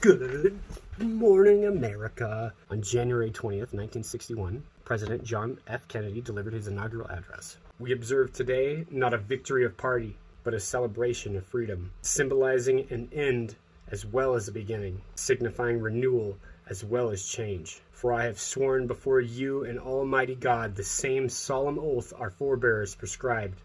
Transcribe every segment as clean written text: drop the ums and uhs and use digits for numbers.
Good morning, America. On January 20th, 1961, President John F. Kennedy delivered his inaugural address. We observe today not a victory of party, but a celebration of freedom, symbolizing an end as well as a beginning, signifying renewal as well as change. For I have sworn before you and Almighty God the same solemn oath our forebears prescribed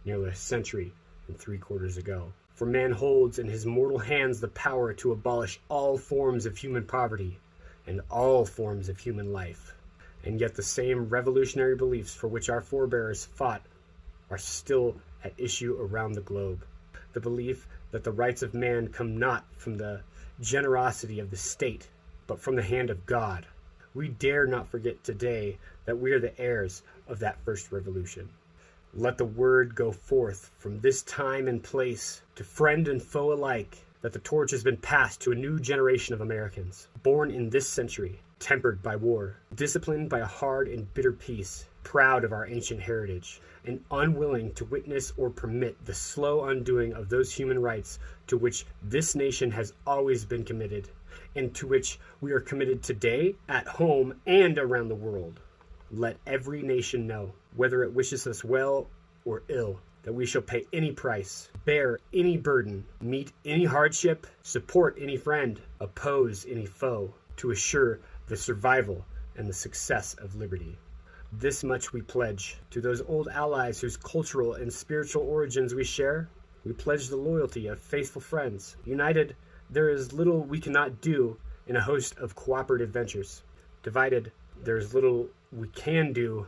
nearly a century and 3/4 ago. For man holds in his mortal hands the power to abolish all forms of human poverty and all forms of human life. And yet the same revolutionary beliefs for which our forebears fought are still at issue around the globe. The belief that the rights of man come not from the generosity of the state, but from the hand of God. We dare not forget today that we are the heirs of that first revolution. Let the word go forth from this time and place to friend and foe alike that the torch has been passed to a new generation of Americans, born in this century, tempered by war, disciplined by a hard and bitter peace, proud of our ancient heritage, and unwilling to witness or permit the slow undoing of those human rights to which this nation has always been committed, and to which we are committed today at home and around the world. Let every nation know, whether it wishes us well or ill, that we shall pay any price, bear any burden, meet any hardship, support any friend, oppose any foe, to assure the survival and the success of liberty. This much we pledge to those old allies whose cultural and spiritual origins we share. We pledge the loyalty of faithful friends. United, there is little we cannot do in a host of cooperative ventures. Divided, there is little we can do,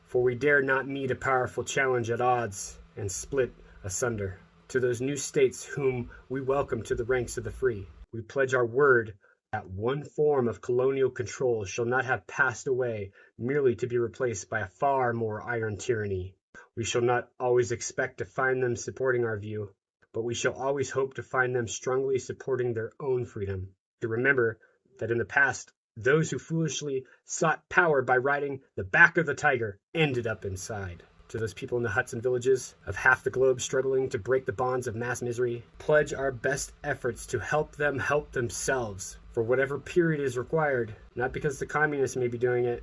for we dare not meet a powerful challenge at odds and split asunder. To those new states whom we welcome to the ranks of the free, we pledge our word that one form of colonial control shall not have passed away merely to be replaced by a far more iron tyranny. We shall not always expect to find them supporting our view, but we shall always hope to find them strongly supporting their own freedom. To remember that in the past, those who foolishly sought power by riding the back of the tiger ended up inside. To those people in the huts and villages of half the globe struggling to break the bonds of mass misery, pledge our best efforts to help them help themselves for whatever period is required, not because the communists may be doing it,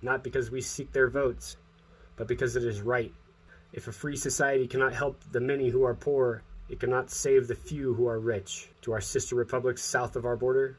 not because we seek their votes, but because it is right. If a free society cannot help the many who are poor, it cannot save the few who are rich. To our sister republics south of our border,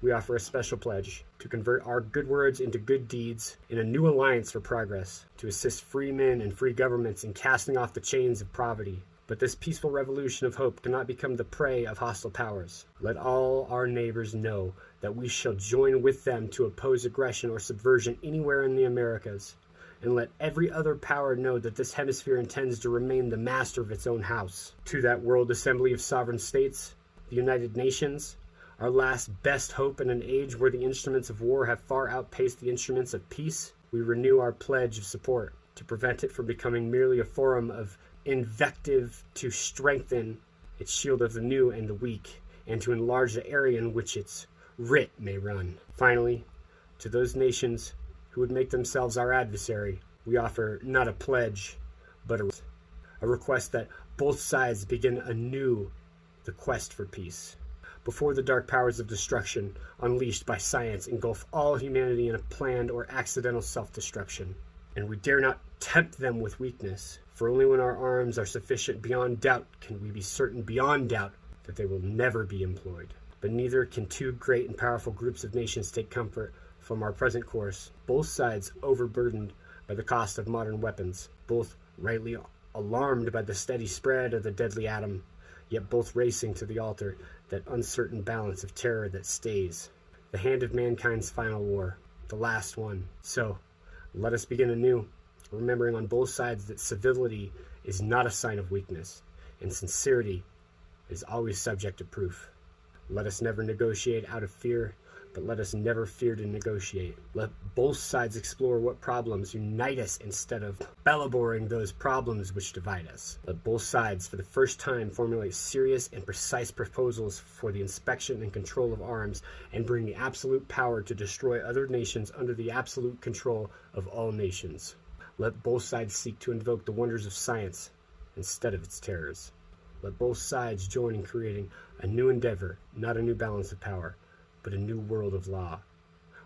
we offer a special pledge to convert our good words into good deeds in a new alliance for progress, to assist free men and free governments in casting off the chains of poverty. But this peaceful revolution of hope cannot become the prey of hostile powers. Let all our neighbors know that we shall join with them to oppose aggression or subversion anywhere in the Americas. And let every other power know that this hemisphere intends to remain the master of its own house. To that World Assembly of Sovereign States, the United Nations, our last best hope in an age where the instruments of war have far outpaced the instruments of peace, we renew our pledge of support to prevent it from becoming merely a forum of invective, to strengthen its shield of the new and the weak, and to enlarge the area in which its writ may run. Finally, to those nations who would make themselves our adversary, we offer not a pledge, but a request that both sides begin anew the quest for peace, before the dark powers of destruction unleashed by science engulf all humanity in a planned or accidental self-destruction. And we dare not tempt them with weakness, for only when our arms are sufficient beyond doubt can we be certain beyond doubt that they will never be employed. But neither can two great and powerful groups of nations take comfort from our present course, both sides overburdened by the cost of modern weapons, both rightly alarmed by the steady spread of the deadly atom, yet both racing to the altar, that uncertain balance of terror that stays the hand of mankind's final war, the last one. So, let us begin anew, remembering on both sides that civility is not a sign of weakness, and sincerity is always subject to proof. Let us never negotiate out of fear, but let us never fear to negotiate. Let both sides explore what problems unite us instead of belaboring those problems which divide us. Let both sides, for the first time, formulate serious and precise proposals for the inspection and control of arms, and bring the absolute power to destroy other nations under the absolute control of all nations. Let both sides seek to invoke the wonders of science instead of its terrors. Let both sides join in creating a new endeavor, not a new balance of power, but a new world of law,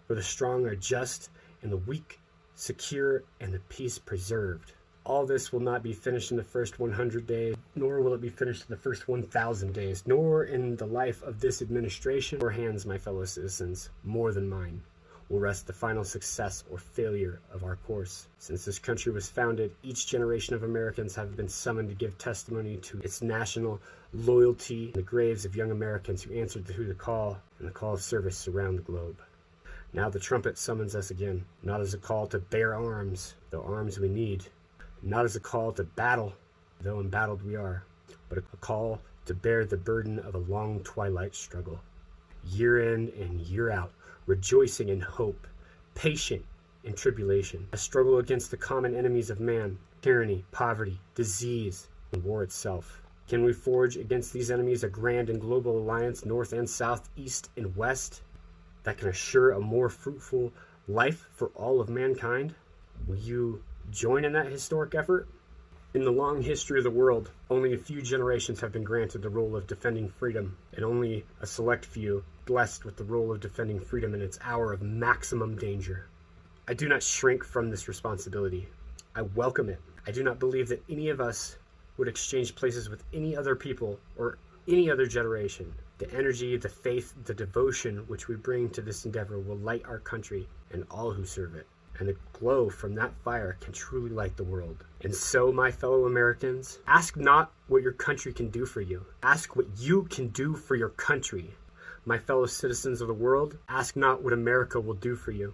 where the strong are just and the weak secure and the peace preserved. All this will not be finished in the first 100 days, nor will it be finished in the first 1,000 days, nor in the life of this administration. Your hands, my fellow citizens, more than mine, will rest the final success or failure of our course. Since this country was founded, each generation of Americans have been summoned to give testimony to its national loyalty in the graves of young Americans who answered through the call and the call of service around the globe. Now the trumpet summons us again, not as a call to bear arms, though arms we need, not as a call to battle, though embattled we are, but a call to bear the burden of a long twilight struggle, year in and year out, rejoicing in hope, patient in tribulation, a struggle against the common enemies of man, tyranny, poverty, disease, and war itself. Can we forge against these enemies a grand and global alliance, north and south, east and west, that can assure a more fruitful life for all of mankind? Will you join in that historic effort? In the long history of the world, only a few generations have been granted the role of defending freedom, and only a select few blessed with the role of defending freedom in its hour of maximum danger. I do not shrink from this responsibility. I welcome it. I do not believe that any of us would exchange places with any other people or any other generation. The energy, the faith, the devotion which we bring to this endeavor will light our country and all who serve it. And the glow from that fire can truly light the world. And so, my fellow Americans, ask not what your country can do for you. Ask what you can do for your country. My fellow citizens of the world, ask not what America will do for you,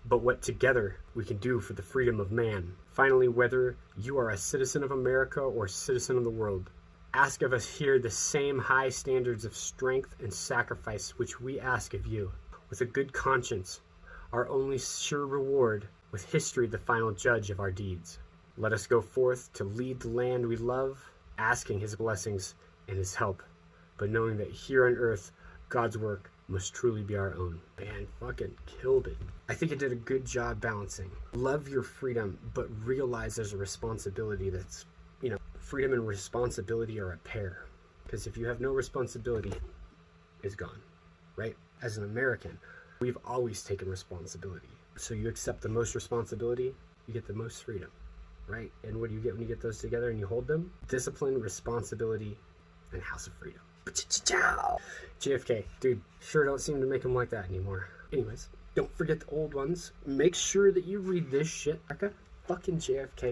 but what together we can do for the freedom of man. Finally, whether you are a citizen of America or a citizen of the world, ask of us here the same high standards of strength and sacrifice which we ask of you, with a good conscience, our only sure reward, with history the final judge of our deeds. Let us go forth to lead the land we love, asking his blessings and his help, but knowing that here on earth, God's work must truly be our own. Man, fucking killed it. I think it did a good job balancing. Love your freedom, but realize there's a responsibility that's, freedom and responsibility are a pair. Because if you have no responsibility, it's gone, right? As an American, we've always taken responsibility. So you accept the most responsibility, you get the most freedom, right? And what do you get when you get those together and you hold them? Discipline, responsibility, and House of Freedom. JFK, dude, sure don't seem to make them like that anymore. Anyways, don't forget the old ones. Make sure that you read this shit. Fucking JFK.